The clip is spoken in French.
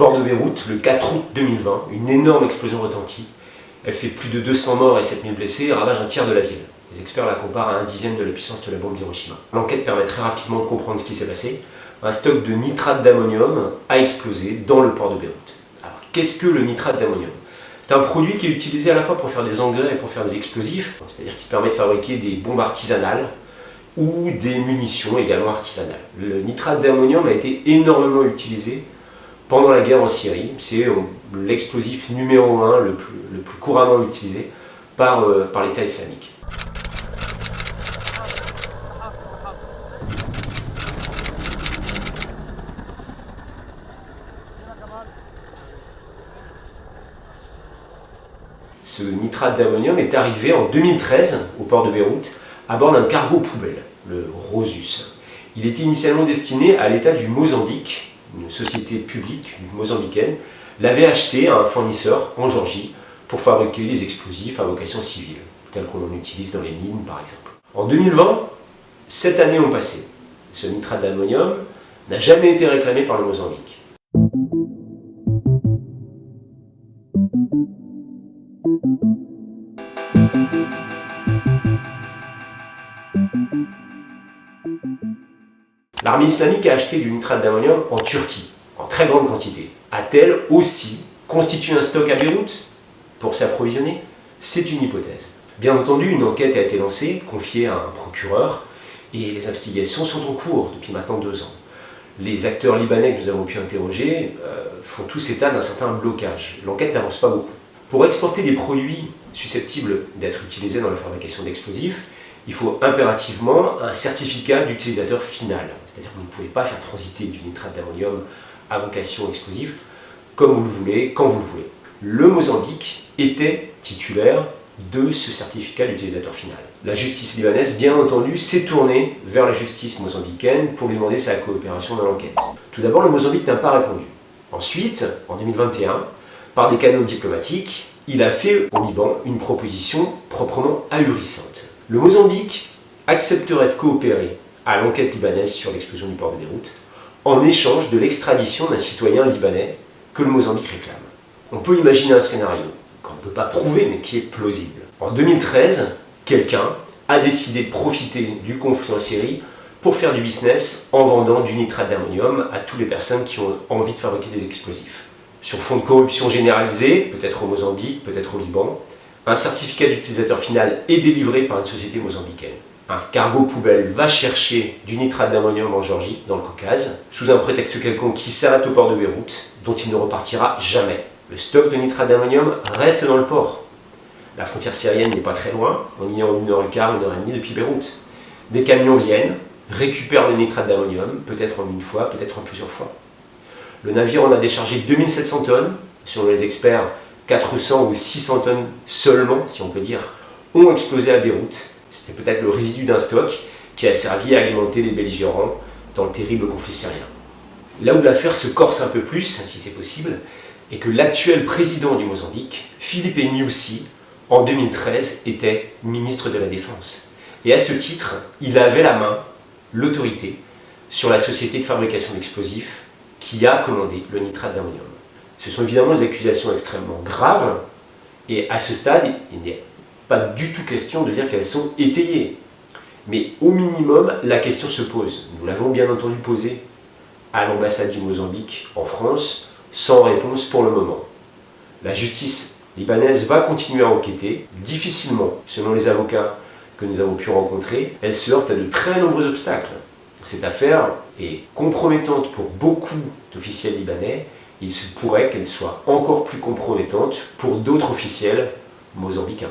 Port de Beyrouth, le 4 août 2020, une énorme explosion retentit. Elle fait plus de 200 morts et 7000 blessés et ravage un tiers de la ville. Les experts la comparent à un dixième de la puissance de la bombe d'Hiroshima. L'enquête permet très rapidement de comprendre ce qui s'est passé. Un stock de nitrate d'ammonium a explosé dans le port de Beyrouth. Alors, qu'est-ce que le nitrate d'ammonium? C'est un produit qui est utilisé à la fois pour faire des engrais et pour faire des explosifs, c'est-à-dire qui permet de fabriquer des bombes artisanales ou des munitions également artisanales. Le nitrate d'ammonium a été énormément utilisé pendant la guerre en Syrie. C'est l'explosif numéro 1 le plus couramment utilisé par l'État islamique. Ce nitrate d'ammonium est arrivé en 2013 au port de Beyrouth à bord d'un cargo poubelle, le Rosus. Il était initialement destiné à l'État du Mozambique. Une société publique mozambicaine l'avait acheté à un fournisseur en Géorgie pour fabriquer des explosifs à vocation civile, tels qu'on en utilise dans les mines par exemple. En 2020, 7 années ont passé. Ce nitrate d'ammonium n'a jamais été réclamé par le Mozambique. L'armée islamique a acheté du nitrate d'ammonium en Turquie, en très grande quantité. A-t-elle aussi constitué un stock à Beyrouth pour s'approvisionner? C'est une hypothèse. Bien entendu, une enquête a été lancée, confiée à un procureur, et les investigations sont en cours depuis maintenant 2 ans. Les acteurs libanais que nous avons pu interroger font tous état d'un certain blocage. L'enquête n'avance pas beaucoup. Pour exporter des produits susceptibles d'être utilisés dans la fabrication d'explosifs, il faut impérativement un certificat d'utilisateur final. C'est-à-dire que vous ne pouvez pas faire transiter du nitrate d'ammonium à vocation explosive comme vous le voulez, quand vous le voulez. Le Mozambique était titulaire de ce certificat d'utilisateur final. La justice libanaise, bien entendu, s'est tournée vers la justice mozambicaine pour lui demander sa coopération dans l'enquête. Tout d'abord, le Mozambique n'a pas répondu. Ensuite, en 2021, par des canaux diplomatiques, il a fait au Liban une proposition proprement ahurissante. Le Mozambique accepterait de coopérer à l'enquête libanaise sur l'explosion du port de Beyrouth en échange de l'extradition d'un citoyen libanais que le Mozambique réclame. On peut imaginer un scénario qu'on ne peut pas prouver mais qui est plausible. En 2013, quelqu'un a décidé de profiter du conflit en Syrie pour faire du business en vendant du nitrate d'ammonium à toutes les personnes qui ont envie de fabriquer des explosifs. Sur fond de corruption généralisée, peut-être au Mozambique, peut-être au Liban, un certificat d'utilisateur final est délivré par une société mozambicaine. Un cargo poubelle va chercher du nitrate d'ammonium en Géorgie, dans le Caucase, sous un prétexte quelconque qui s'arrête au port de Beyrouth, dont il ne repartira jamais. Le stock de nitrate d'ammonium reste dans le port. La frontière syrienne n'est pas très loin, on y est en 1h15, 1h30 depuis Beyrouth. Des camions viennent, récupèrent le nitrate d'ammonium, peut-être en une fois, peut-être en plusieurs fois. Le navire en a déchargé 2700 tonnes, selon les experts, 400 ou 600 tonnes seulement, si on peut dire, ont explosé à Beyrouth. C'était peut-être le résidu d'un stock qui a servi à alimenter les belligérants dans le terrible conflit syrien. Là où l'affaire se corse un peu plus, si c'est possible, est que l'actuel président du Mozambique, Filipe Nyusi, en 2013, était ministre de la Défense. Et à ce titre, il avait la main, l'autorité, sur la société de fabrication d'explosifs qui a commandé le nitrate d'ammonium. Ce sont évidemment des accusations extrêmement graves, et à ce stade, il n'est pas du tout question de dire qu'elles sont étayées. Mais au minimum, la question se pose. Nous l'avons bien entendu posée à l'ambassade du Mozambique en France, sans réponse pour le moment. La justice libanaise va continuer à enquêter, difficilement, selon les avocats que nous avons pu rencontrer, elle se heurte à de très nombreux obstacles. Cette affaire est compromettante pour beaucoup d'officiels libanais, il se pourrait qu'elle soit encore plus compromettante pour d'autres officiels mozambicains.